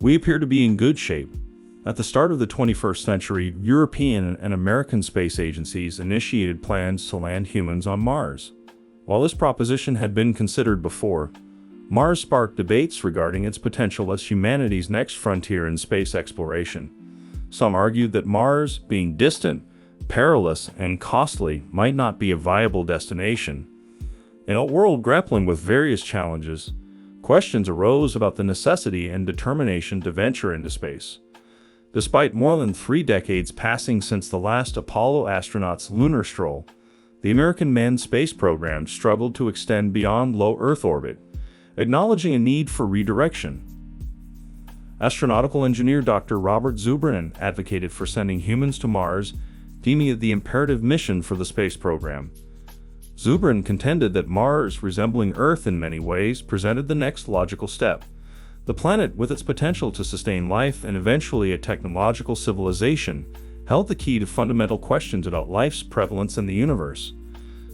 We appear to be in good shape. At the start of the 21st century, European and American space agencies initiated plans to land humans on Mars. While this proposition had been considered before, Mars sparked debates regarding its potential as humanity's next frontier in space exploration. Some argued that Mars, being distant, perilous, and costly, might not be a viable destination. In a world grappling with various challenges, questions arose about the necessity and determination to venture into space. Despite more than 3 decades passing since the last Apollo astronauts' lunar stroll, the American manned space program struggled to extend beyond low Earth orbit, acknowledging a need for redirection. Astronautical engineer Dr. Robert Zubrin advocated for sending humans to Mars, deeming it the imperative mission for the space program. Zubrin contended that Mars, resembling Earth in many ways, presented the next logical step. The planet, with its potential to sustain life and eventually a technological civilization, held the key to fundamental questions about life's prevalence in the universe.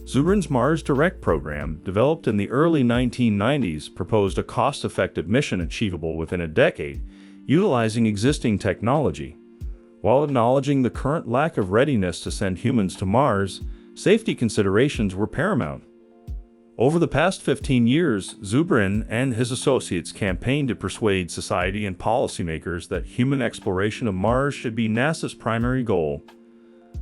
Zubrin's Mars Direct program, developed in the early 1990s, proposed a cost-effective mission achievable within a decade, utilizing existing technology. While acknowledging the current lack of readiness to send humans to Mars, safety considerations were paramount. Over the past 15 years, Zubrin and his associates campaigned to persuade society and policymakers that human exploration of Mars should be NASA's primary goal.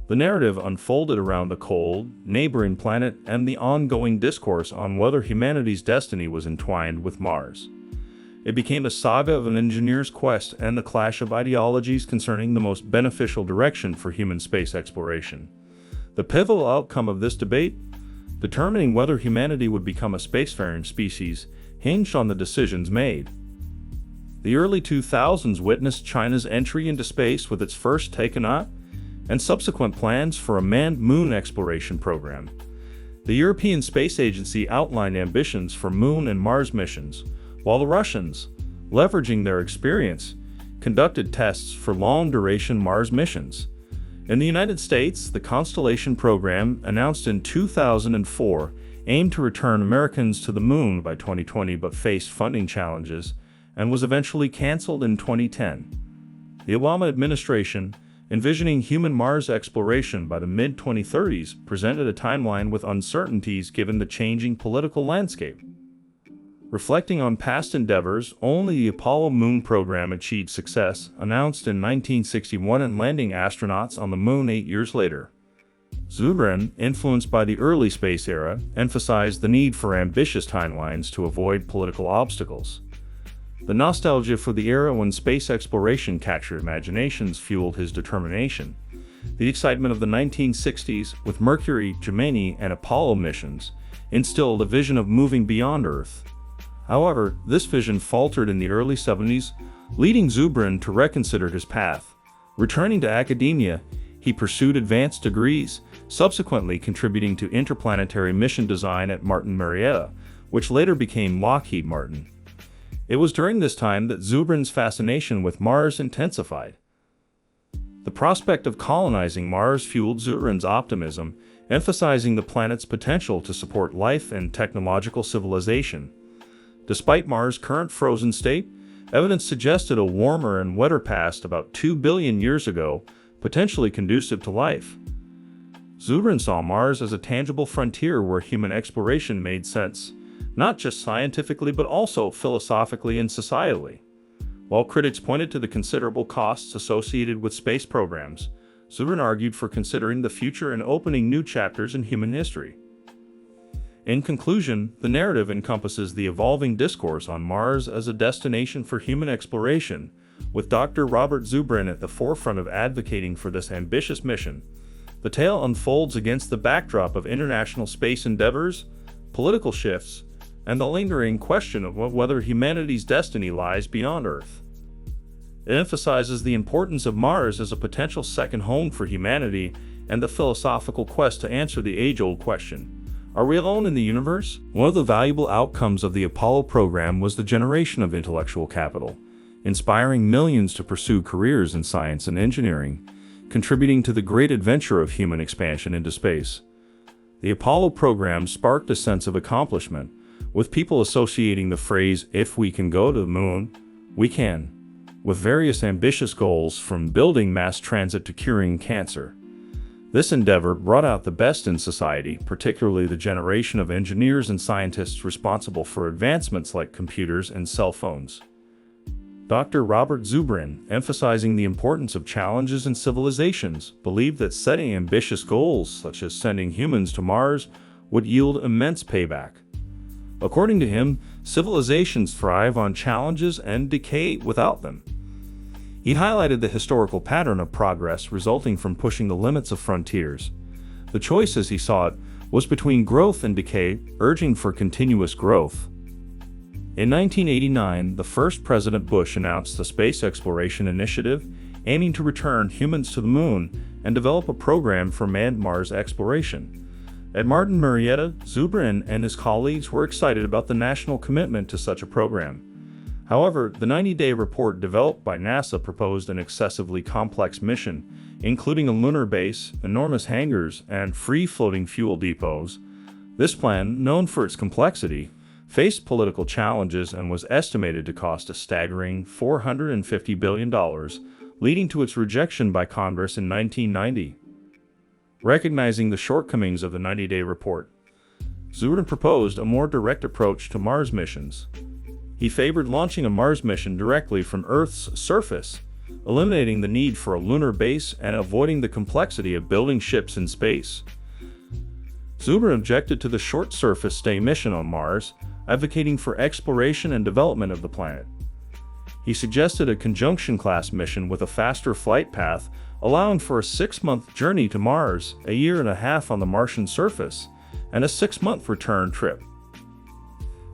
The narrative unfolded around the cold, neighboring planet and the ongoing discourse on whether humanity's destiny was entwined with Mars. It became a saga of an engineer's quest and the clash of ideologies concerning the most beneficial direction for human space exploration. The pivotal outcome of this debate, determining whether humanity would become a spacefaring species, hinged on the decisions made. The early 2000s witnessed China's entry into space with its first takeoff and subsequent plans for a manned moon exploration program. The European Space Agency outlined ambitions for Moon and Mars missions, while the Russians, leveraging their experience, conducted tests for long-duration Mars missions. In the United States, the Constellation program, announced in 2004, aimed to return Americans to the Moon by 2020 but faced funding challenges and was eventually canceled in 2010. The Obama administration, envisioning human Mars exploration by the mid-2030s, presented a timeline with uncertainties given the changing political landscape. Reflecting on past endeavors, only the Apollo Moon program achieved success, announced in 1961 and landing astronauts on the Moon 8 years later. Zubrin, influenced by the early space era, emphasized the need for ambitious timelines to avoid political obstacles. The nostalgia for the era when space exploration captured imaginations fueled his determination. The excitement of the 1960s, with Mercury, Gemini, and Apollo missions, instilled a vision of moving beyond Earth. However, this vision faltered in the early 70s, leading Zubrin to reconsider his path. Returning to academia, he pursued advanced degrees, subsequently contributing to interplanetary mission design at Martin Marietta, which later became Lockheed Martin. It was during this time that Zubrin's fascination with Mars intensified. The prospect of colonizing Mars fueled Zubrin's optimism, emphasizing the planet's potential to support life and technological civilization. Despite Mars' current frozen state, evidence suggested a warmer and wetter past about 2 billion years ago, potentially conducive to life. Zubrin saw Mars as a tangible frontier where human exploration made sense, not just scientifically but also philosophically and societally. While critics pointed to the considerable costs associated with space programs, Zubrin argued for considering the future and opening new chapters in human history. In conclusion, the narrative encompasses the evolving discourse on Mars as a destination for human exploration, with Dr. Robert Zubrin at the forefront of advocating for this ambitious mission. The tale unfolds against the backdrop of international space endeavors, political shifts, and the lingering question of whether humanity's destiny lies beyond Earth. It emphasizes the importance of Mars as a potential second home for humanity and the philosophical quest to answer the age-old question: are we alone in the universe? One of the valuable outcomes of the Apollo program was the generation of intellectual capital, inspiring millions to pursue careers in science and engineering, contributing to the great adventure of human expansion into space. The Apollo program sparked a sense of accomplishment, with people associating the phrase, "if we can go to the moon, we can," with various ambitious goals from building mass transit to curing cancer. This endeavor brought out the best in society, particularly the generation of engineers and scientists responsible for advancements like computers and cell phones. Dr. Robert Zubrin, emphasizing the importance of challenges and civilizations, believed that setting ambitious goals, such as sending humans to Mars, would yield immense payback. According to him, civilizations thrive on challenges and decay without them. He highlighted the historical pattern of progress resulting from pushing the limits of frontiers. The choice, as he saw it, was between growth and decay, urging for continuous growth. In 1989, the first President Bush announced the Space Exploration Initiative, aiming to return humans to the Moon and develop a program for manned Mars exploration. At Martin Marietta, Zubrin and his colleagues were excited about the national commitment to such a program. However, the 90-day report developed by NASA proposed an excessively complex mission, including a lunar base, enormous hangars, and free-floating fuel depots. This plan, known for its complexity, faced political challenges and was estimated to cost a staggering $450 billion, leading to its rejection by Congress in 1990. Recognizing the shortcomings of the 90-day report, Zubrin proposed a more direct approach to Mars missions. He favored launching a Mars mission directly from Earth's surface, eliminating the need for a lunar base and avoiding the complexity of building ships in space. Zubrin objected to the short surface stay mission on Mars, advocating for exploration and development of the planet. He suggested a conjunction-class mission with a faster flight path, allowing for a 6-month journey to Mars, a year and a half on the Martian surface, and a 6-month return trip.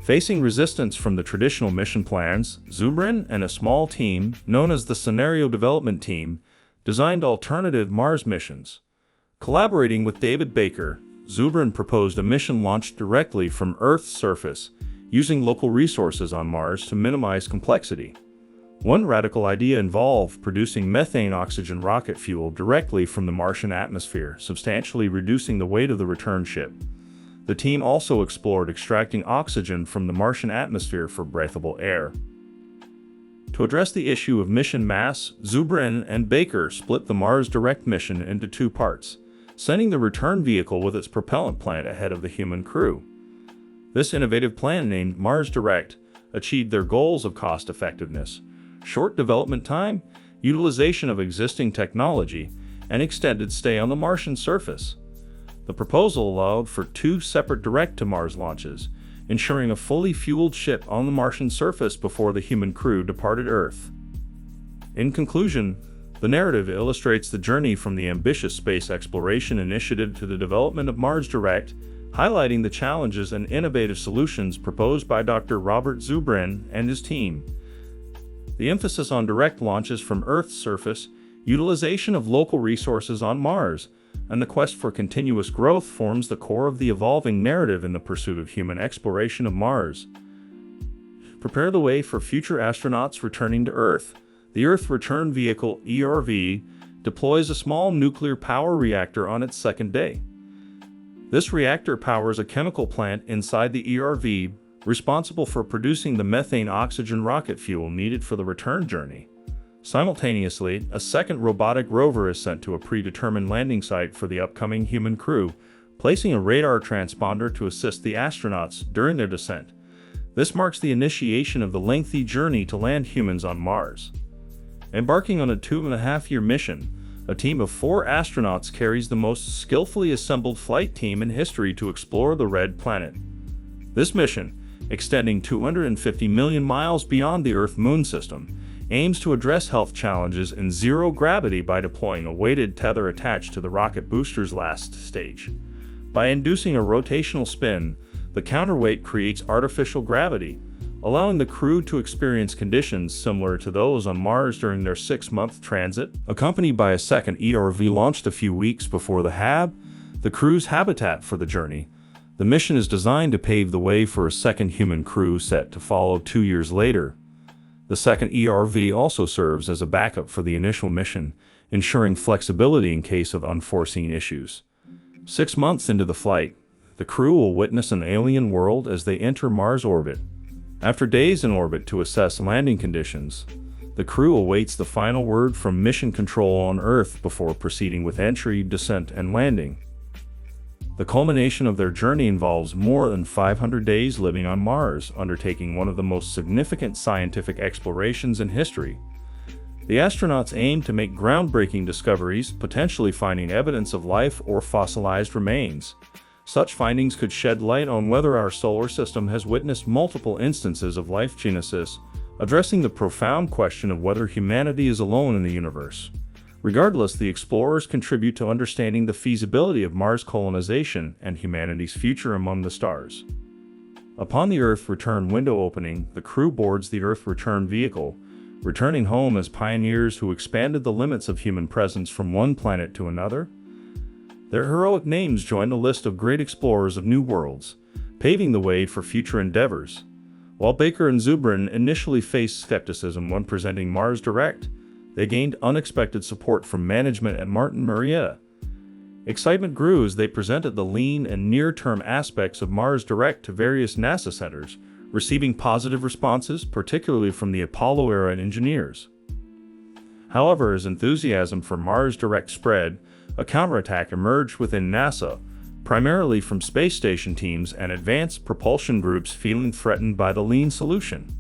Facing resistance from the traditional mission plans, Zubrin and a small team, known as the Scenario Development Team, designed alternative Mars missions. Collaborating with David Baker, Zubrin proposed a mission launched directly from Earth's surface, using local resources on Mars to minimize complexity. One radical idea involved producing methane oxygen rocket fuel directly from the Martian atmosphere, substantially reducing the weight of the return ship. The team also explored extracting oxygen from the Martian atmosphere for breathable air. To address the issue of mission mass, Zubrin and Baker split the Mars Direct mission into 2 parts, sending the return vehicle with its propellant plant ahead of the human crew. This innovative plan, named Mars Direct, achieved their goals of cost effectiveness, short development time, utilization of existing technology, and extended stay on the Martian surface. The proposal allowed for 2 separate direct-to-Mars launches, ensuring a fully fueled ship on the Martian surface before the human crew departed Earth. In conclusion, the narrative illustrates the journey from the ambitious space exploration initiative to the development of Mars Direct, highlighting the challenges and innovative solutions proposed by Dr. Robert Zubrin and his team. The emphasis on direct launches from Earth's surface, utilization of local resources on Mars, and the quest for continuous growth forms the core of the evolving narrative in the pursuit of human exploration of Mars. Prepare the way for future astronauts returning to Earth. The Earth Return Vehicle, ERV, deploys a small nuclear power reactor on its 2nd day. This reactor powers a chemical plant inside the ERV, responsible for producing the methane oxygen rocket fuel needed for the return journey. Simultaneously, a second robotic rover is sent to a predetermined landing site for the upcoming human crew, placing a radar transponder to assist the astronauts during their descent. This marks the initiation of the lengthy journey to land humans on Mars. Embarking on a 2.5-year mission, a team of 4 astronauts carries the most skillfully assembled flight team in history to explore the Red Planet. This mission, extending 250 million miles beyond the Earth-Moon system, aims to address health challenges in zero gravity by deploying a weighted tether attached to the rocket booster's last stage. By inducing a rotational spin, the counterweight creates artificial gravity, allowing the crew to experience conditions similar to those on Mars during their 6-month transit. Accompanied by a second ERV launched a few weeks before the HAB, the crew's habitat for the journey, the mission is designed to pave the way for a second human crew set to follow 2 years later. The second ERV also serves as a backup for the initial mission, ensuring flexibility in case of unforeseen issues. 6 months into the flight, the crew will witness an alien world as they enter Mars orbit. After days in orbit to assess landing conditions, the crew awaits the final word from mission control on Earth before proceeding with entry, descent, and landing. The culmination of their journey involves more than 500 days living on Mars, undertaking one of the most significant scientific explorations in history. The astronauts aim to make groundbreaking discoveries, potentially finding evidence of life or fossilized remains. Such findings could shed light on whether our solar system has witnessed multiple instances of life genesis, addressing the profound question of whether humanity is alone in the universe. Regardless, the explorers contribute to understanding the feasibility of Mars colonization and humanity's future among the stars. Upon the Earth return window opening, the crew boards the Earth return vehicle, returning home as pioneers who expanded the limits of human presence from one planet to another. Their heroic names join the list of great explorers of new worlds, paving the way for future endeavors. While Baker and Zubrin initially faced skepticism when presenting Mars Direct, they gained unexpected support from management at Martin Marietta. Excitement grew as they presented the lean and near-term aspects of Mars Direct to various NASA centers, receiving positive responses, particularly from the Apollo-era engineers. However, as enthusiasm for Mars Direct spread, a counterattack emerged within NASA, primarily from space station teams and advanced propulsion groups feeling threatened by the lean solution.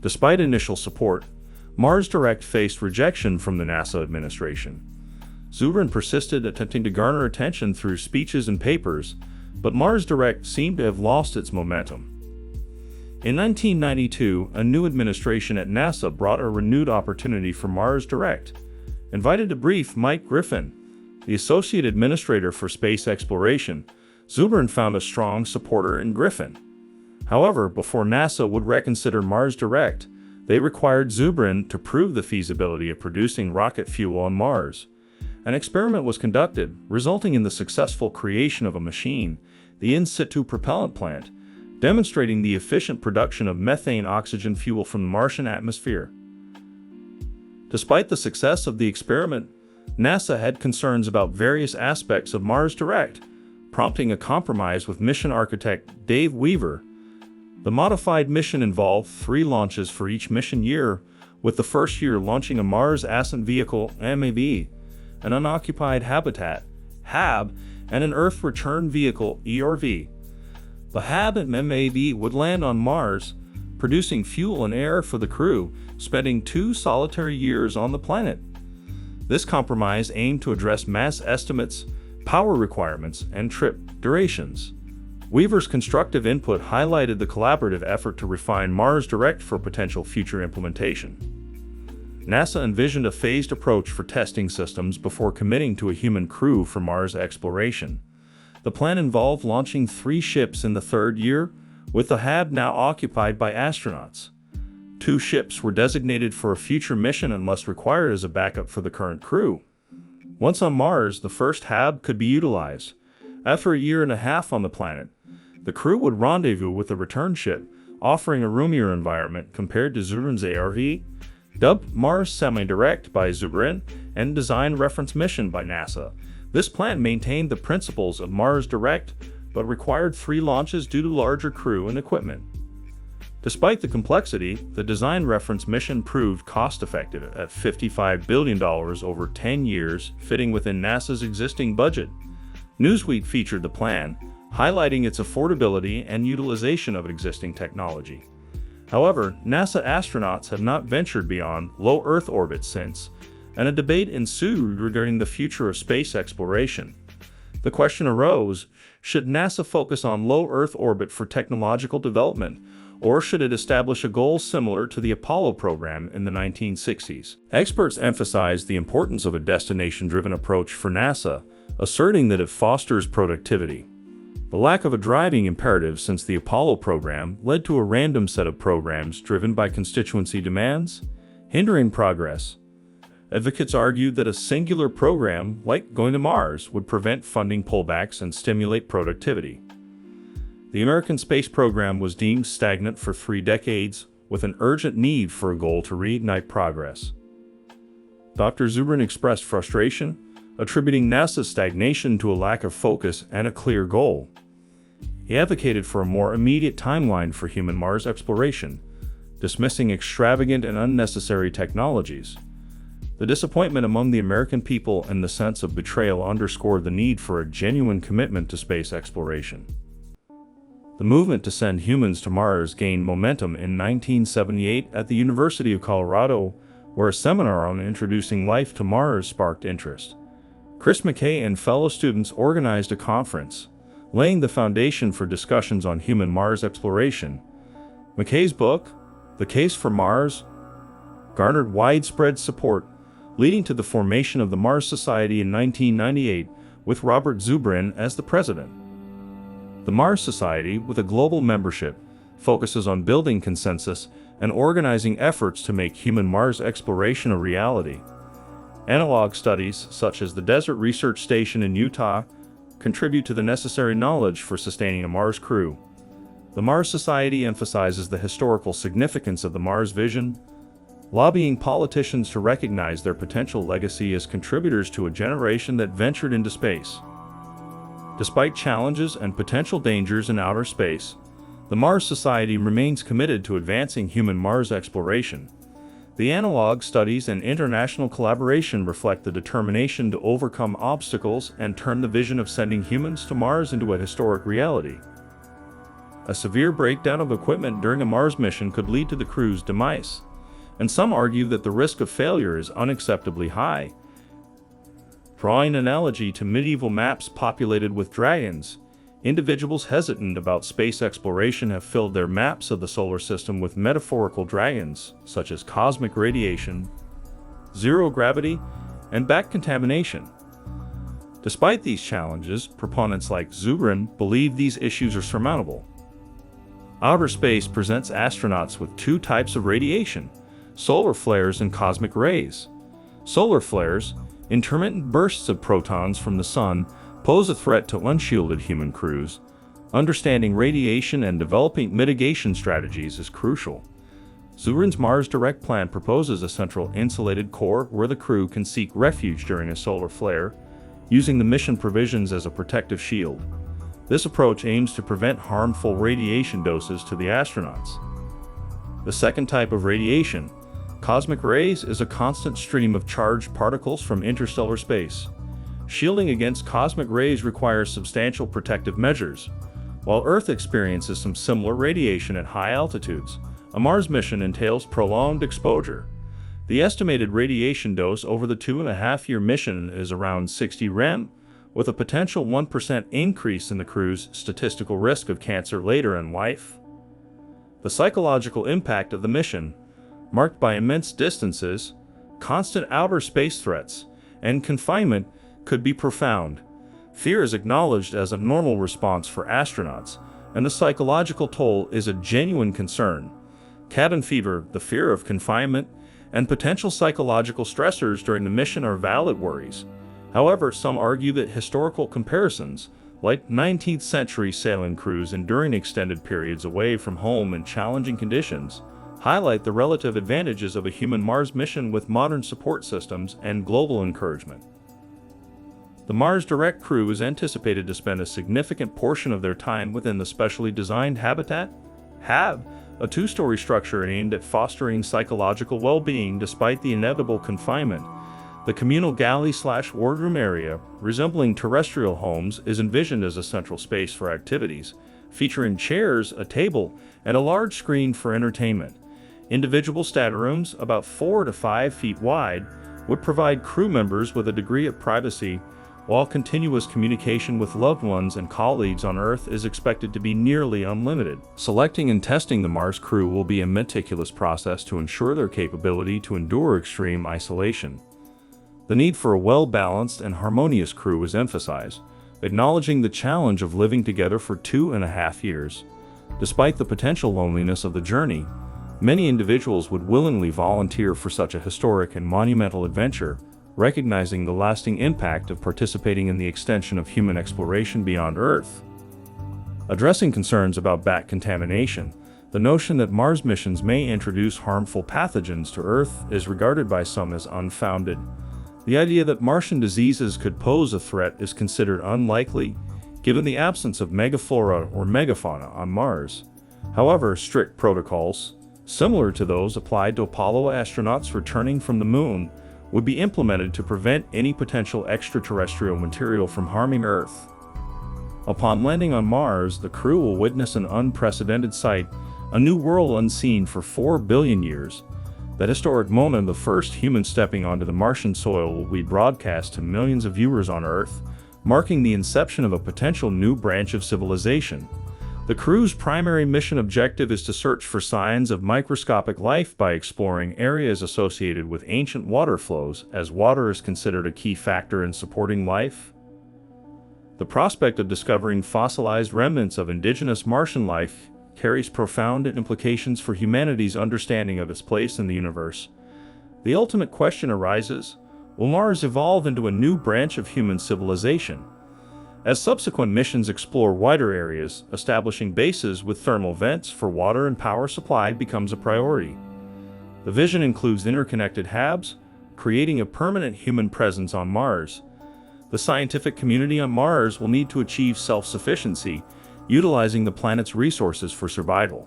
Despite initial support, Mars Direct faced rejection from the NASA administration. Zubrin persisted, attempting to garner attention through speeches and papers, but Mars Direct seemed to have lost its momentum. In 1992, a new administration at NASA brought a renewed opportunity for Mars Direct. Invited to brief Mike Griffin, the Associate Administrator for Space Exploration, Zubrin found a strong supporter in Griffin. However, before NASA would reconsider Mars Direct, they required Zubrin to prove the feasibility of producing rocket fuel on Mars. An experiment was conducted, resulting in the successful creation of a machine, the in situ propellant plant, demonstrating the efficient production of methane oxygen fuel from the Martian atmosphere. Despite the success of the experiment, NASA had concerns about various aspects of Mars Direct, prompting a compromise with mission architect Dave Weaver. The modified mission involved 3 launches for each mission year, with the first year launching a Mars Ascent Vehicle (MAV), an unoccupied habitat (HAB), and an Earth Return Vehicle (ERV). The HAB and MAV would land on Mars, producing fuel and air for the crew, spending 2 solitary years on the planet. This compromise aimed to address mass estimates, power requirements, and trip durations. Weaver's constructive input highlighted the collaborative effort to refine Mars Direct for potential future implementation. NASA envisioned a phased approach for testing systems before committing to a human crew for Mars exploration. The plan involved launching 3 ships in the 3rd year, with the HAB now occupied by astronauts. 2 ships were designated for a future mission and must required as a backup for the current crew. Once on Mars, the first HAB could be utilized. After a year and a half on the planet, the crew would rendezvous with the return ship, offering a roomier environment compared to Zubrin's ARV, dubbed Mars Semi-Direct by Zubrin and Design Reference Mission by NASA. This plan maintained the principles of Mars Direct, but required 3 launches due to larger crew and equipment. Despite the complexity, the Design Reference Mission proved cost-effective at $55 billion over 10 years, fitting within NASA's existing budget. Newsweek featured the plan, highlighting its affordability and utilization of existing technology. However, NASA astronauts have not ventured beyond low Earth orbit since, and a debate ensued regarding the future of space exploration. The question arose, should NASA focus on low Earth orbit for technological development, or should it establish a goal similar to the Apollo program in the 1960s? Experts emphasized the importance of a destination-driven approach for NASA, asserting that it fosters productivity. The lack of a driving imperative since the Apollo program led to a random set of programs driven by constituency demands, hindering progress. Advocates argued that a singular program, like going to Mars, would prevent funding pullbacks and stimulate productivity. The American space program was deemed stagnant for 3 decades, with an urgent need for a goal to reignite progress. Dr. Zubrin expressed frustration, attributing NASA's stagnation to a lack of focus and a clear goal. He advocated for a more immediate timeline for human Mars exploration. dismissing extravagant and unnecessary technologies. The disappointment among the American people and the sense of betrayal underscored the need for a genuine commitment to space exploration. The movement to send humans to Mars gained momentum in 1978 at the University of Colorado, where a seminar on introducing life to Mars sparked interest. Chris McKay and fellow students organized a conference, laying the foundation for discussions on human Mars exploration. McKay's book, The Case for Mars, garnered widespread support, leading to the formation of the Mars Society in 1998, with Robert Zubrin as the president. The Mars Society, with a global membership, focuses on building consensus and organizing efforts to make human Mars exploration a reality. Analog studies, such as the Desert Research Station in Utah, contribute to the necessary knowledge for sustaining a Mars crew. The Mars Society emphasizes the historical significance of the Mars vision, lobbying politicians to recognize their potential legacy as contributors to a generation that ventured into space. Despite challenges and potential dangers in outer space, the Mars Society remains committed to advancing human Mars exploration. The analog studies and international collaboration reflect the determination to overcome obstacles and turn the vision of sending humans to Mars into a historic reality. A severe breakdown of equipment during a Mars mission could lead to the crew's demise, and some argue that the risk of failure is unacceptably high. Drawing an analogy to medieval maps populated with dragons, individuals hesitant about space exploration have filled their maps of the solar system with metaphorical dragons, such as cosmic radiation, zero gravity, and back contamination. Despite these challenges, proponents like Zubrin believe these issues are surmountable. Outer space presents astronauts with two types of radiation: solar flares and cosmic rays. Solar flares, intermittent bursts of protons from the sun, pose a threat to unshielded human crews. Understanding radiation and developing mitigation strategies is crucial. Zubrin's Mars Direct plan proposes a central insulated core where the crew can seek refuge during a solar flare, using the mission provisions as a protective shield. This approach aims to prevent harmful radiation doses to the astronauts. The second type of radiation, cosmic rays, is a constant stream of charged particles from interstellar space. Shielding against cosmic rays requires substantial protective measures. While Earth experiences some similar radiation at high altitudes, a Mars mission entails prolonged exposure. The estimated radiation dose over the 2.5-year mission is around 60 rem, with a potential 1% increase in the crew's statistical risk of cancer later in life. The psychological impact of the mission, marked by immense distances, constant outer space threats, and confinement, could be profound. Fear is acknowledged as a normal response for astronauts, and the psychological toll is a genuine concern. Cabin fever, the fear of confinement, and potential psychological stressors during the mission are valid worries. However, some argue that historical comparisons, like 19th century sailing crews enduring extended periods away from home in challenging conditions, highlight the relative advantages of a human Mars mission with modern support systems and global encouragement. The Mars Direct crew is anticipated to spend a significant portion of their time within the specially designed habitat, HAB, a two-story structure aimed at fostering psychological well-being despite the inevitable confinement. The communal galley/wardroom area, resembling terrestrial homes, is envisioned as a central space for activities, featuring chairs, a table, and a large screen for entertainment. Individual staterooms, about 4 to 5 feet wide, would provide crew members with a degree of privacy, while continuous communication with loved ones and colleagues on Earth is expected to be nearly unlimited. Selecting and testing the Mars crew will be a meticulous process to ensure their capability to endure extreme isolation. The need for a well-balanced and harmonious crew is emphasized, acknowledging the challenge of living together for 2.5 years. Despite the potential loneliness of the journey, many individuals would willingly volunteer for such a historic and monumental adventure, recognizing the lasting impact of participating in the extension of human exploration beyond Earth. Addressing concerns about bat contamination, the notion that Mars missions may introduce harmful pathogens to Earth is regarded by some as unfounded. The idea that Martian diseases could pose a threat is considered unlikely, given the absence of megaflora or megafauna on Mars. However, strict protocols, similar to those applied to Apollo astronauts returning from the moon, would be implemented to prevent any potential extraterrestrial material from harming Earth. Upon landing on Mars, the crew will witness an unprecedented sight, a new world unseen for 4 billion years. That historic moment of the first human stepping onto the Martian soil will be broadcast to millions of viewers on Earth, marking the inception of a potential new branch of civilization. The crew's primary mission objective is to search for signs of microscopic life by exploring areas associated with ancient water flows, as water is considered a key factor in supporting life. The prospect of discovering fossilized remnants of indigenous Martian life carries profound implications for humanity's understanding of its place in the universe. The ultimate question arises: will Mars evolve into a new branch of human civilization? As subsequent missions explore wider areas, establishing bases with thermal vents for water and power supply becomes a priority. The vision includes interconnected hubs, creating a permanent human presence on Mars. The scientific community on Mars will need to achieve self-sufficiency, utilizing the planet's resources for survival.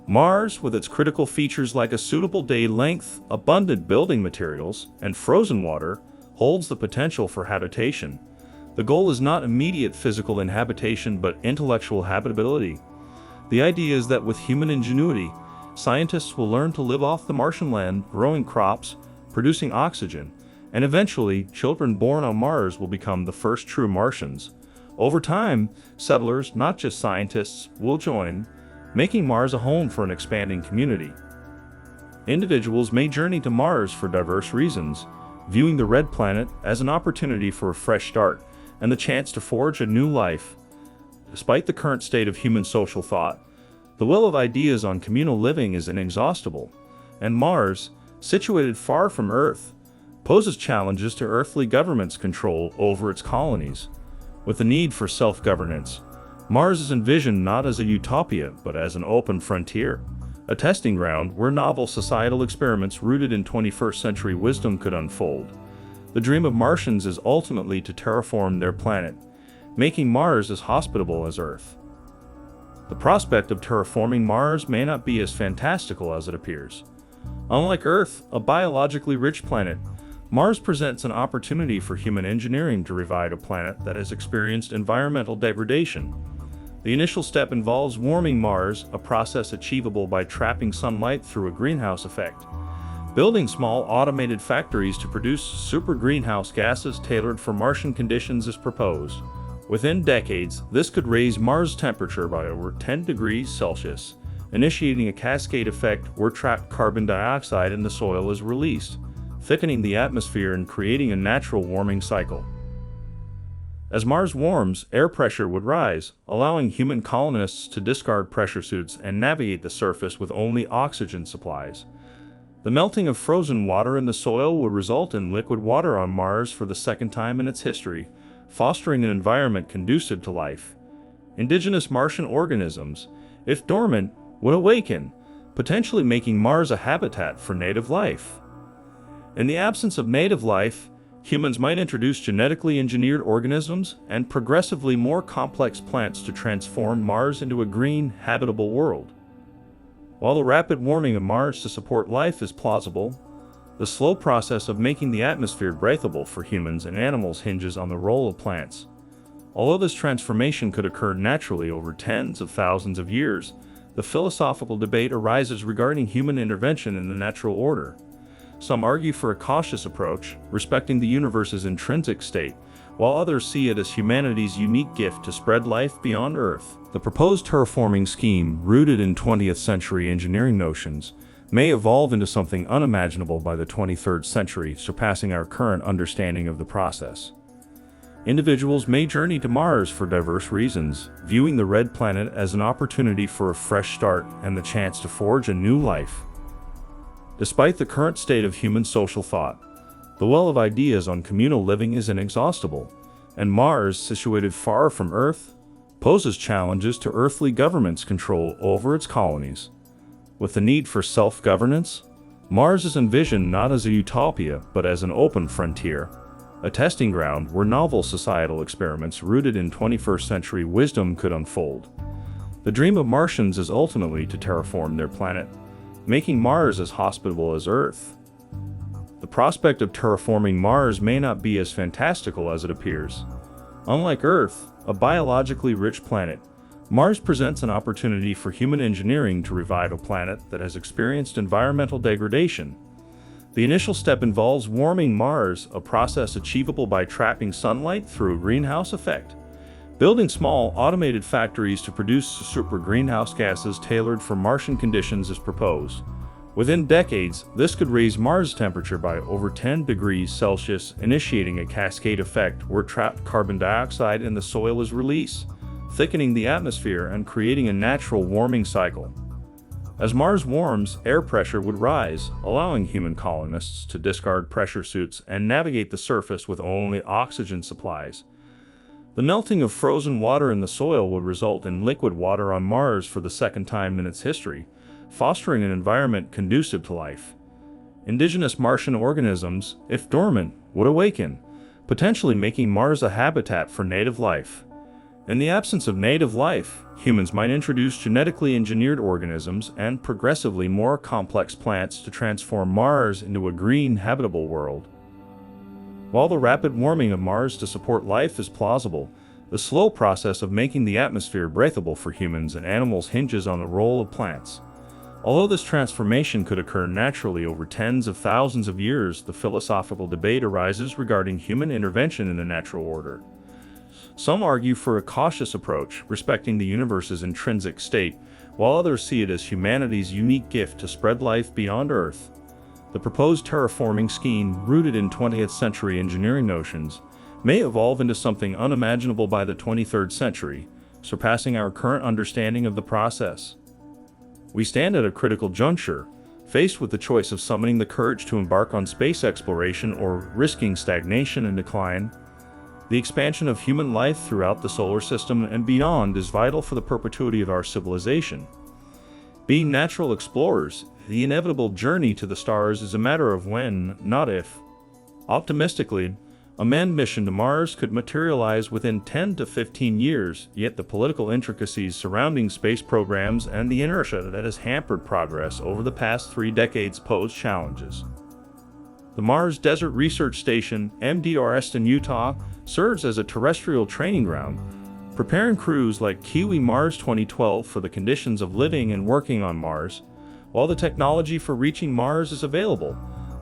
Mars, with its critical features like a suitable day length, abundant building materials, and frozen water, holds the potential for habitation. The goal is not immediate physical inhabitation but intellectual habitability. The idea is that with human ingenuity, scientists will learn to live off the Martian land, growing crops, producing oxygen, and eventually, children born on Mars will become the first true Martians. Over time, settlers, not just scientists, will join, making Mars a home for an expanding community. Individuals may journey to Mars for diverse reasons, viewing the red planet as an opportunity for a fresh start and the chance to forge a new life. Despite the current state of human social thought, the well of ideas on communal living is inexhaustible, and Mars, situated far from Earth, poses challenges to earthly governments' control over its colonies. With the need for self-governance, Mars is envisioned not as a utopia but as an open frontier, a testing ground where novel societal experiments rooted in 21st century wisdom could unfold. The dream of Martians is ultimately to terraform their planet, making Mars as hospitable as Earth. The prospect of terraforming Mars may not be as fantastical as it appears. Unlike Earth, a biologically rich planet, Mars presents an opportunity for human engineering to revive a planet that has experienced environmental degradation. The initial step involves warming Mars, a process achievable by trapping sunlight through a greenhouse effect. Building small automated factories to produce super greenhouse gases tailored for Martian conditions is proposed. Within decades, this could raise Mars' temperature by over 10 degrees Celsius, initiating a cascade effect where trapped carbon dioxide in the soil is released, thickening the atmosphere and creating a natural warming cycle. As Mars warms, air pressure would rise, allowing human colonists to discard pressure suits and navigate the surface with only oxygen supplies. The melting of frozen water in the soil would result in liquid water on Mars for the second time in its history, fostering an environment conducive to life. Indigenous Martian organisms, if dormant, would awaken, potentially making Mars a habitat for native life. In the absence of native life, humans might introduce genetically engineered organisms and progressively more complex plants to transform Mars into a green, habitable world. While the rapid warming of Mars to support life is plausible, the slow process of making the atmosphere breathable for humans and animals hinges on the role of plants. Although this transformation could occur naturally over tens of thousands of years, the philosophical debate arises regarding human intervention in the natural order. Some argue for a cautious approach, respecting the universe's intrinsic state, while others see it as humanity's unique gift to spread life beyond Earth. The proposed terraforming scheme, rooted in 20th century engineering notions, may evolve into something unimaginable by the 23rd century, surpassing our current understanding of the process. Individuals may journey to Mars for diverse reasons, viewing the red planet as an opportunity for a fresh start and the chance to forge a new life. Despite the current state of human social thought, the well of ideas on communal living is inexhaustible, and Mars, situated far from Earth, poses challenges to earthly governments' control over its colonies. With the need for self-governance, Mars is envisioned not as a utopia but as an open frontier, a testing ground where novel societal experiments rooted in 21st century wisdom could unfold. The dream of Martians is ultimately to terraform their planet, making Mars as hospitable as Earth. The prospect of terraforming Mars may not be as fantastical as it appears. Unlike Earth, a biologically rich planet, Mars presents an opportunity for human engineering to revive a planet that has experienced environmental degradation. The initial step involves warming Mars, a process achievable by trapping sunlight through a greenhouse effect. Building small, automated factories to produce super greenhouse gases tailored for Martian conditions is proposed. Within decades, this could raise Mars' temperature by over 10 degrees Celsius, initiating a cascade effect where trapped carbon dioxide in the soil is released, thickening the atmosphere and creating a natural warming cycle. As Mars warms, air pressure would rise, allowing human colonists to discard pressure suits and navigate the surface with only oxygen supplies. The melting of frozen water in the soil would result in liquid water on Mars for the second time in its history, fostering an environment conducive to life. Indigenous Martian organisms, if dormant, would awaken, potentially making Mars a habitat for native life. In the absence of native life, humans might introduce genetically engineered organisms and progressively more complex plants to transform Mars into a green, habitable world. While the rapid warming of Mars to support life is plausible, the slow process of making the atmosphere breathable for humans and animals hinges on the role of plants. Although this transformation could occur naturally over tens of thousands of years, the philosophical debate arises regarding human intervention in the natural order. Some argue for a cautious approach, respecting the universe's intrinsic state, while others see it as humanity's unique gift to spread life beyond Earth. The proposed terraforming scheme, rooted in 20th century engineering notions, may evolve into something unimaginable by the 23rd century, surpassing our current understanding of the process. We stand at a critical juncture, faced with the choice of summoning the courage to embark on space exploration or risking stagnation and decline. The expansion of human life throughout the solar system and beyond is vital for the perpetuity of our civilization. Being natural explorers, the inevitable journey to the stars is a matter of when, not if. Optimistically, a manned mission to Mars could materialize within 10 to 15 years, yet the political intricacies surrounding space programs and the inertia that has hampered progress over the past 3 decades pose challenges. The Mars Desert Research Station, MDRS in Utah, serves as a terrestrial training ground, preparing crews like Kiwi Mars 2012 for the conditions of living and working on Mars. While the technology for reaching Mars is available,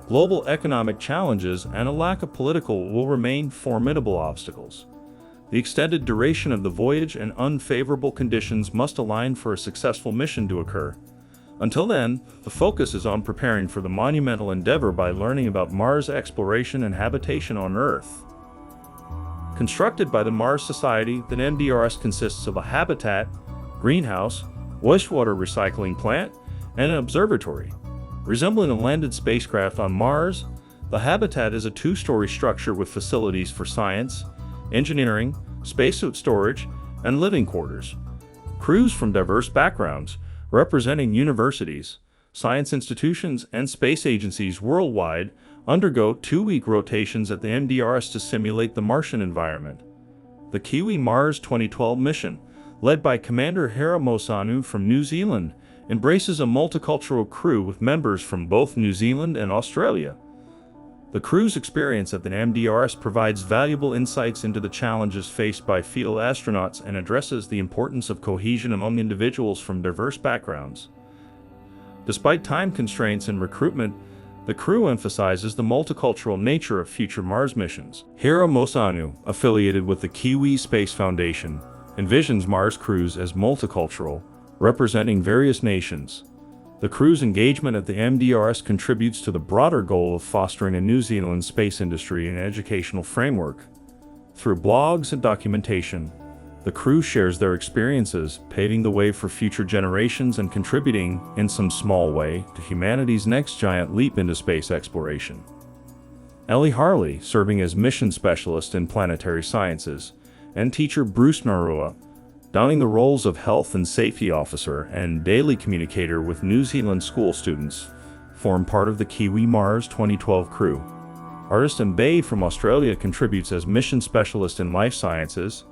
global economic challenges and a lack of political will remain formidable obstacles. The extended duration of the voyage and unfavorable conditions must align for a successful mission to occur. Until then, the focus is on preparing for the monumental endeavor by learning about Mars exploration and habitation on Earth. Constructed by the Mars Society, the MDRS consists of a habitat, greenhouse, wastewater recycling plant, and an observatory. Resembling a landed spacecraft on Mars, the habitat is a 2-story structure with facilities for science, engineering, spacesuit storage, and living quarters. Crews from diverse backgrounds, representing universities, science institutions, and space agencies worldwide, undergo 2-week rotations at the MDRS to simulate the Martian environment. The Kiwi Mars 2012 mission, led by Commander Hera Mosanu from New Zealand, embraces a multicultural crew with members from both New Zealand and Australia. The crew's experience at the MDRS provides valuable insights into the challenges faced by fellow astronauts and addresses the importance of cohesion among individuals from diverse backgrounds. Despite time constraints and recruitment, the crew emphasizes the multicultural nature of future Mars missions. Hera Mosanu, affiliated with the Kiwi Space Foundation, envisions Mars crews as multicultural, representing various nations. The crew's engagement at the MDRS contributes to the broader goal of fostering a New Zealand space industry and educational framework. Through blogs and documentation, the crew shares their experiences, paving the way for future generations and contributing, in some small way, to humanity's next giant leap into space exploration. Ellie Harley, serving as mission specialist in planetary sciences, and teacher Bruce Narua, donning the roles of health and safety officer and daily communicator with New Zealand school students, form part of the Kiwi Mars 2012 crew. Artist Mbae from Australia contributes as mission specialist in life sciences,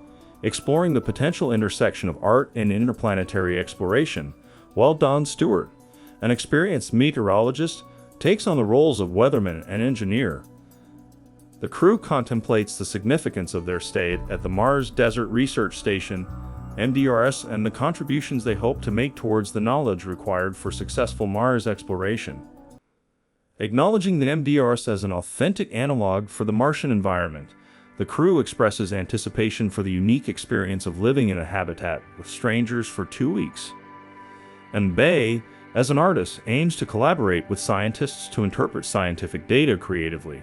exploring the potential intersection of art and interplanetary exploration, while Don Stewart, an experienced meteorologist, takes on the roles of weatherman and engineer. The crew contemplates the significance of their stay at the Mars Desert Research Station, MDRS, and the contributions they hope to make towards the knowledge required for successful Mars exploration. Acknowledging the MDRS as an authentic analog for the Martian environment, the crew expresses anticipation for the unique experience of living in a habitat with strangers for 2 weeks. And Bay, as an artist, aims to collaborate with scientists to interpret scientific data creatively.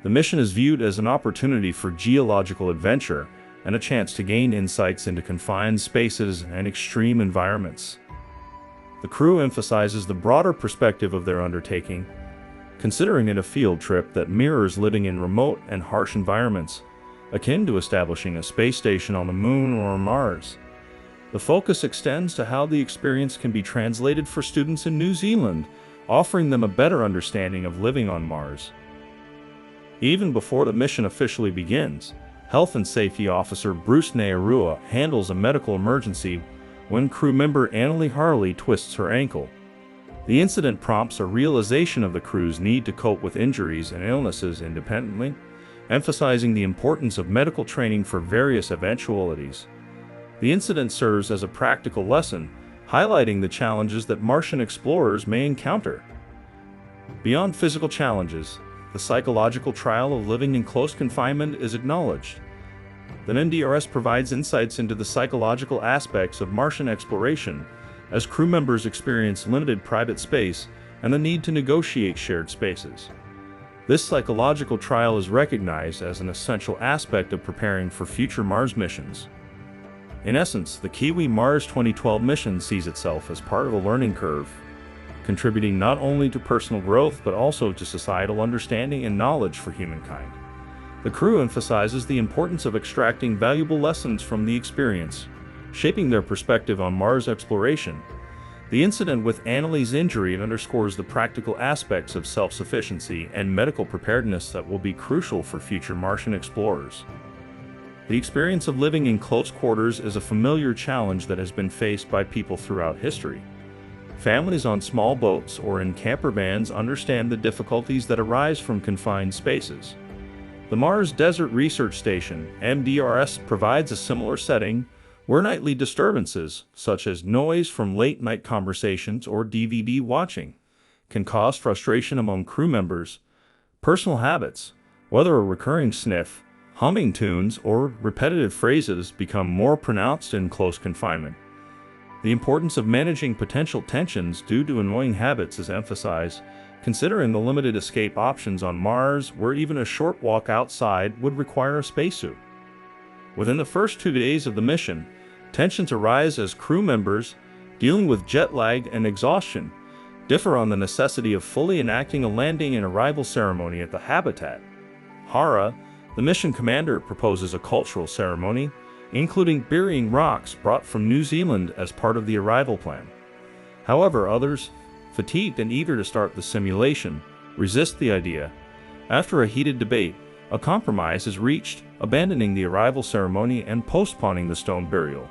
The mission is viewed as an opportunity for geological adventure and a chance to gain insights into confined spaces and extreme environments. The crew emphasizes the broader perspective of their undertaking, considering it a field trip that mirrors living in remote and harsh environments, akin to establishing a space station on the Moon or Mars. The focus extends to how the experience can be translated for students in New Zealand, offering them a better understanding of living on Mars. Even before the mission officially begins, Health and Safety Officer Bruce Nairua handles a medical emergency when crew member Annalie Harley twists her ankle. The incident prompts a realization of the crew's need to cope with injuries and illnesses independently, emphasizing the importance of medical training for various eventualities. The incident serves as a practical lesson, highlighting the challenges that Martian explorers may encounter. Beyond physical challenges, the psychological trial of living in close confinement is acknowledged. The MDRS provides insights into the psychological aspects of Martian exploration, as crew members experience limited private space and the need to negotiate shared spaces. This psychological trial is recognized as an essential aspect of preparing for future Mars missions. In essence, the Kiwi Mars 2012 mission sees itself as part of a learning curve, contributing not only to personal growth but also to societal understanding and knowledge for humankind. The crew emphasizes the importance of extracting valuable lessons from the experience, shaping their perspective on Mars exploration. The incident with Annalie's injury underscores the practical aspects of self-sufficiency and medical preparedness that will be crucial for future Martian explorers. The experience of living in close quarters is a familiar challenge that has been faced by people throughout history. Families on small boats or in camper vans understand the difficulties that arise from confined spaces. The Mars Desert Research Station, MDRS, provides a similar setting where nightly disturbances, such as noise from late-night conversations or DVD watching, can cause frustration among crew members. Personal habits, whether a recurring sniff, humming tunes, or repetitive phrases, become more pronounced in close confinement. The importance of managing potential tensions due to annoying habits is emphasized, considering the limited escape options on Mars, where even a short walk outside would require a spacesuit. Within the first 2 days of the mission, tensions arise as crew members, dealing with jet lag and exhaustion, differ on the necessity of fully enacting a landing and arrival ceremony at the habitat. Hara, the mission commander, proposes a cultural ceremony, including burying rocks brought from New Zealand as part of the arrival plan. However, others, fatigued and eager to start the simulation, resist the idea. After a heated debate, a compromise is reached, abandoning the arrival ceremony and postponing the stone burial.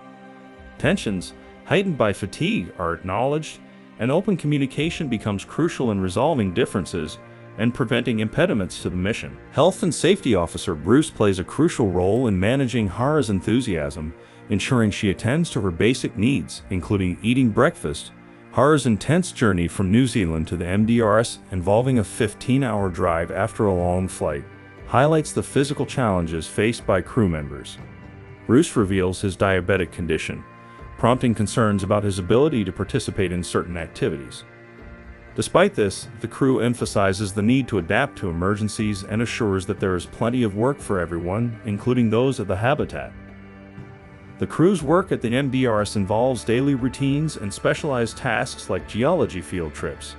Tensions, heightened by fatigue, are acknowledged, and open communication becomes crucial in resolving differences and preventing impediments to the mission. Health and Safety Officer Bruce plays a crucial role in managing Hara's enthusiasm, ensuring she attends to her basic needs, including eating breakfast. Hara's intense journey from New Zealand to the MDRS, involving a 15-hour drive after a long flight, highlights the physical challenges faced by crew members. Bruce reveals his diabetic condition, prompting concerns about his ability to participate in certain activities. Despite this, the crew emphasizes the need to adapt to emergencies and assures that there is plenty of work for everyone, including those at the habitat. The crew's work at the MDRS involves daily routines and specialized tasks like geology field trips.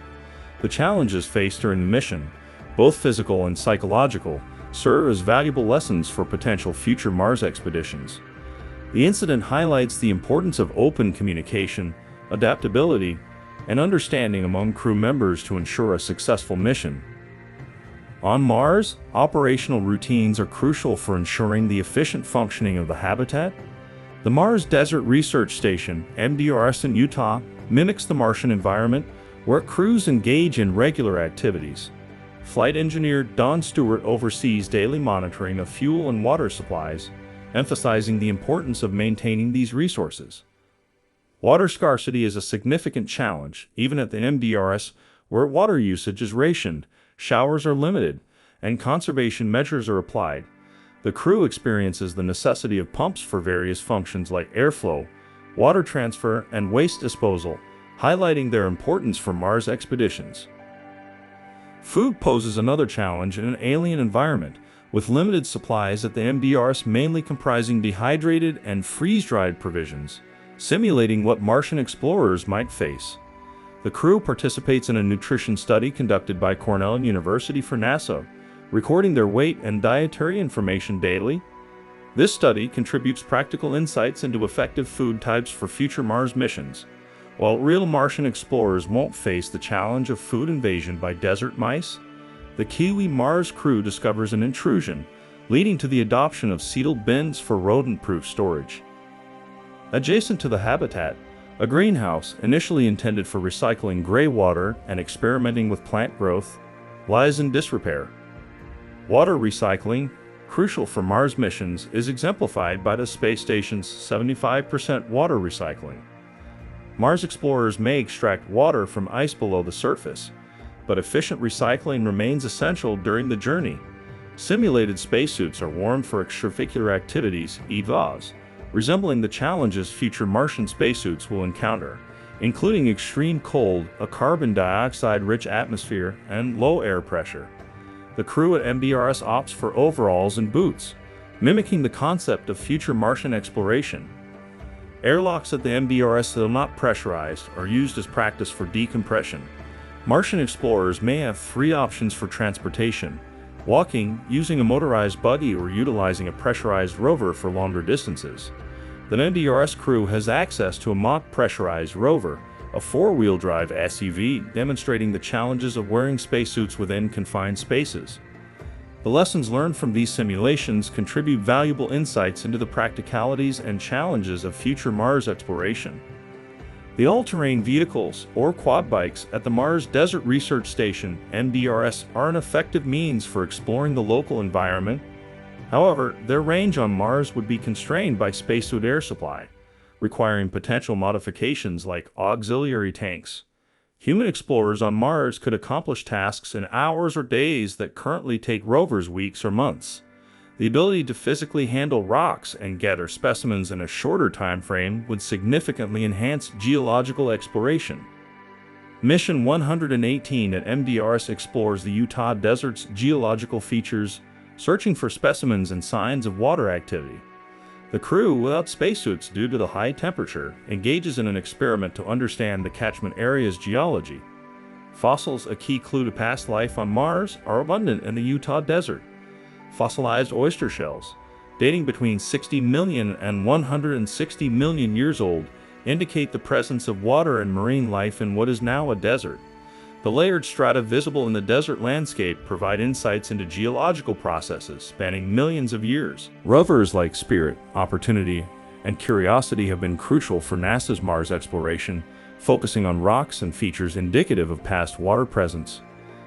The challenges faced during the mission, both physical and psychological, serve as valuable lessons for potential future Mars expeditions. The incident highlights the importance of open communication, adaptability, and understanding among crew members to ensure a successful mission. On Mars, operational routines are crucial for ensuring the efficient functioning of the habitat. The Mars Desert Research Station, MDRS in Utah, mimics the Martian environment, where crews engage in regular activities. Flight engineer Don Stewart oversees daily monitoring of fuel and water supplies, emphasizing the importance of maintaining these resources. Water scarcity is a significant challenge, even at the MDRS, where water usage is rationed, showers are limited, and conservation measures are applied. The crew experiences the necessity of pumps for various functions like airflow, water transfer, and waste disposal, highlighting their importance for Mars expeditions. Food poses another challenge in an alien environment, with limited supplies at the MDRS mainly comprising dehydrated and freeze-dried provisions, simulating what Martian explorers might face. The crew participates in a nutrition study conducted by Cornell University for NASA, recording their weight and dietary information daily. This study contributes practical insights into effective food types for future Mars missions. While real Martian explorers won't face the challenge of food invasion by desert mice, the Kiwi Mars crew discovers an intrusion, leading to the adoption of sealed bins for rodent-proof storage. Adjacent to the habitat, a greenhouse, initially intended for recycling gray water and experimenting with plant growth, lies in disrepair. Water recycling, crucial for Mars missions, is exemplified by the space station's 75% water recycling. Mars explorers may extract water from ice below the surface, but efficient recycling remains essential during the journey. Simulated spacesuits are worn for extravehicular activities, EVAs, resembling the challenges future Martian spacesuits will encounter, including extreme cold, a carbon dioxide-rich atmosphere, and low air pressure. The crew at MDRS opts for overalls and boots, mimicking the concept of future Martian exploration. Airlocks at the MDRS that are not pressurized are used as practice for decompression. Martian explorers may have three options for transportation: walking, using a motorized buggy, or utilizing a pressurized rover for longer distances. The MDRS crew has access to a mock pressurized rover, a four-wheel drive SUV, demonstrating the challenges of wearing spacesuits within confined spaces. The lessons learned from these simulations contribute valuable insights into the practicalities and challenges of future Mars exploration. The all-terrain vehicles, or quad bikes, at the Mars Desert Research Station, MDRS, are an effective means for exploring the local environment. However, their range on Mars would be constrained by spacesuit air supply, requiring potential modifications like auxiliary tanks. Human explorers on Mars could accomplish tasks in hours or days that currently take rovers weeks or months. The ability to physically handle rocks and gather specimens in a shorter time frame would significantly enhance geological exploration. Mission 118 at MDRS explores the Utah Desert's geological features, searching for specimens and signs of water activity. The crew, without spacesuits due to the high temperature, engages in an experiment to understand the catchment area's geology. Fossils, a key clue to past life on Mars, are abundant in the Utah desert. Fossilized oyster shells, dating between 60 million and 160 million years old, indicate the presence of water and marine life in what is now a desert. The layered strata visible in the desert landscape provide insights into geological processes spanning millions of years. Rovers like Spirit, Opportunity, and Curiosity have been crucial for NASA's Mars exploration, focusing on rocks and features indicative of past water presence.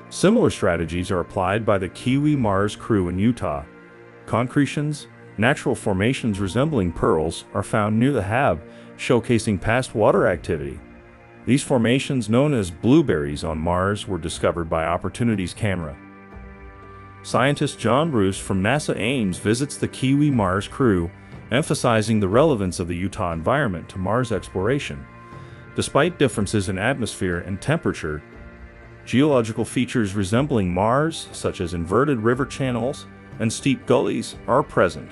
Similar strategies are applied by the Kiwi Mars crew in Utah. Concretions, natural formations resembling pearls, are found near the hab, showcasing past water activity. These formations, known as blueberries on Mars, were discovered by Opportunity's camera. Scientist John Bruce from NASA Ames visits the Kiwi Mars crew, emphasizing the relevance of the Utah environment to Mars exploration. Despite differences in atmosphere and temperature, geological features resembling Mars, such as inverted river channels and steep gullies, are present.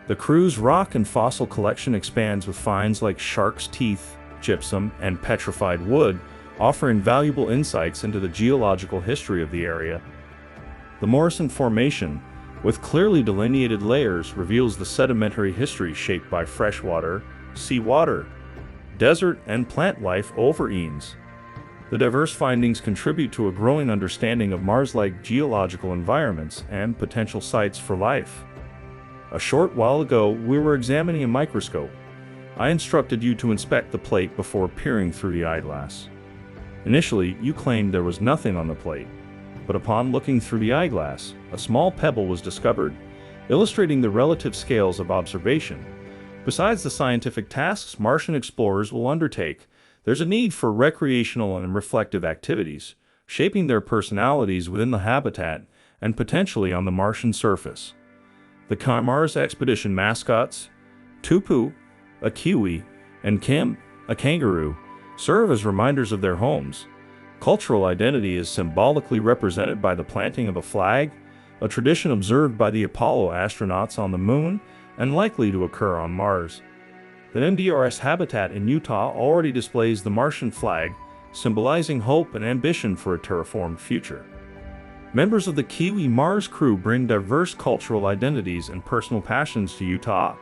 The crew's rock and fossil collection expands with finds like shark's teeth, gypsum, and petrified wood, offering valuable insights into the geological history of the area. The Morrison Formation, with clearly delineated layers, reveals the sedimentary history shaped by freshwater, seawater, desert, and plant life over eons. The diverse findings contribute to a growing understanding of Mars-like geological environments and potential sites for life. A short while ago, we were examining a microscope. I instructed you to inspect the plate before peering through the eyeglass. Initially, you claimed there was nothing on the plate, but upon looking through the eyeglass, a small pebble was discovered, illustrating the relative scales of observation. Besides the scientific tasks Martian explorers will undertake, there's a need for recreational and reflective activities, shaping their personalities within the habitat and potentially on the Martian surface. The Mars expedition mascots, Tupu, a kiwi, and Kim, a kangaroo, serve as reminders of their homes. Cultural identity is symbolically represented by the planting of a flag, a tradition observed by the Apollo astronauts on the Moon and likely to occur on Mars. The MDRS habitat in Utah already displays the Martian flag, symbolizing hope and ambition for a terraformed future. Members of the Kiwi Mars crew bring diverse cultural identities and personal passions to Utah.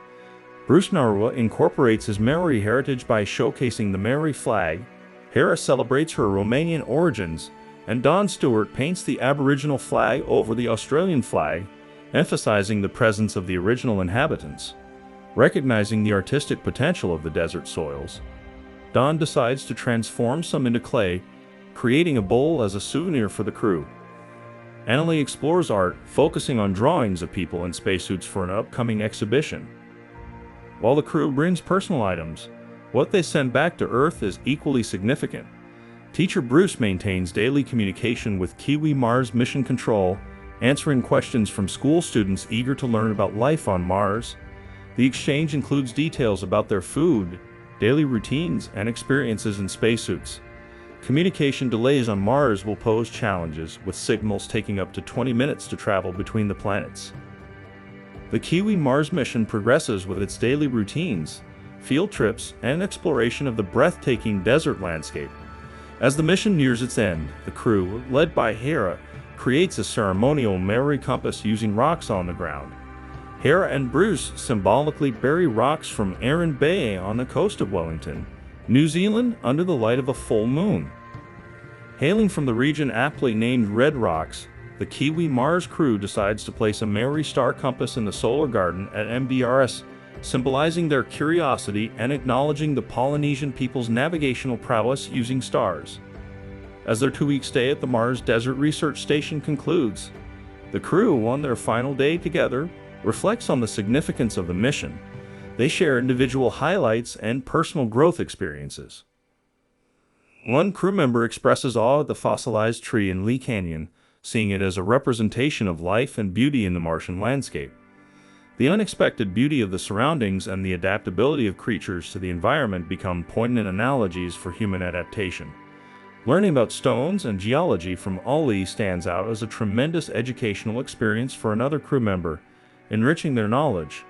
Bruce Narwa incorporates his Maori heritage by showcasing the Maori flag, Hera celebrates her Romanian origins, and Don Stewart paints the Aboriginal flag over the Australian flag, emphasizing the presence of the original inhabitants. Recognizing the artistic potential of the desert soils, Don decides to transform some into clay, creating a bowl as a souvenir for the crew. Annalie explores art, focusing on drawings of people in spacesuits for an upcoming exhibition. While the crew brings personal items, what they send back to Earth is equally significant. Teacher Bruce maintains daily communication with Kiwi Mars Mission Control, answering questions from school students eager to learn about life on Mars. The exchange includes details about their food, daily routines, and experiences in spacesuits. Communication delays on Mars will pose challenges, with signals taking up to 20 minutes to travel between the planets. The Kiwi Mars mission progresses with its daily routines, field trips, and exploration of the breathtaking desert landscape. As the mission nears its end, the crew, led by Hera, creates a ceremonial Maori compass using rocks on the ground. Hera and Bruce symbolically bury rocks from Arran Bay on the coast of Wellington, New Zealand, under the light of a full moon. Hailing from the region aptly named Red Rocks, the Kiwi Mars crew decides to place a Maori star compass in the solar garden at MDRS, symbolizing their curiosity and acknowledging the Polynesian people's navigational prowess using stars. As their 2-week stay at the Mars Desert Research Station concludes, the crew, on their final day together, reflects on the significance of the mission. They share individual highlights and personal growth experiences. One crew member expresses awe at the fossilized tree in Lee Canyon, seeing it as a representation of life and beauty in the Martian landscape. The unexpected beauty of the surroundings and the adaptability of creatures to the environment become poignant analogies for human adaptation. Learning about stones and geology from Ali stands out as a tremendous educational experience for another crew member, enriching their knowledge.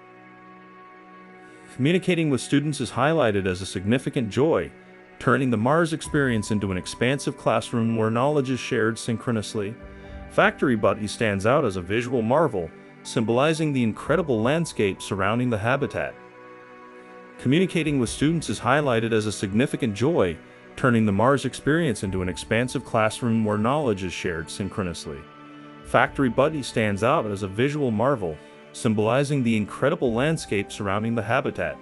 Communicating with students is highlighted as a significant joy, turning the Mars experience into an expansive classroom where knowledge is shared synchronously. Factory Buddy stands out as a visual marvel, symbolizing the incredible landscape surrounding the habitat. Communicating with students is highlighted as a significant joy, turning the Mars experience into an expansive classroom where knowledge is shared synchronously. Factory Buddy stands out as a visual marvel, symbolizing the incredible landscape surrounding the habitat.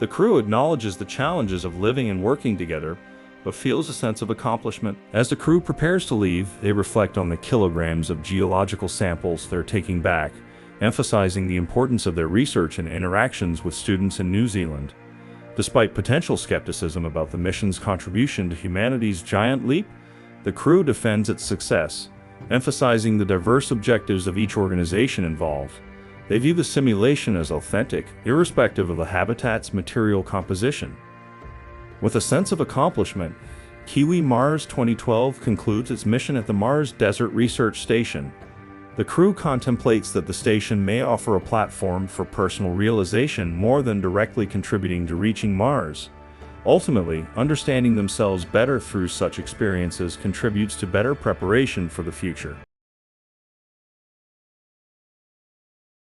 The crew acknowledges the challenges of living and working together, but feels a sense of accomplishment. As the crew prepares to leave, they reflect on the kilograms of geological samples they're taking back, emphasizing the importance of their research and interactions with students in New Zealand. Despite potential skepticism about the mission's contribution to humanity's giant leap, the crew defends its success, emphasizing the diverse objectives of each organization involved. They view the simulation as authentic, irrespective of the habitat's material composition. With a sense of accomplishment, Kiwi Mars 2012 concludes its mission at the Mars Desert Research Station. The crew contemplates that the station may offer a platform for personal realization more than directly contributing to reaching Mars. Ultimately, understanding themselves better through such experiences contributes to better preparation for the future.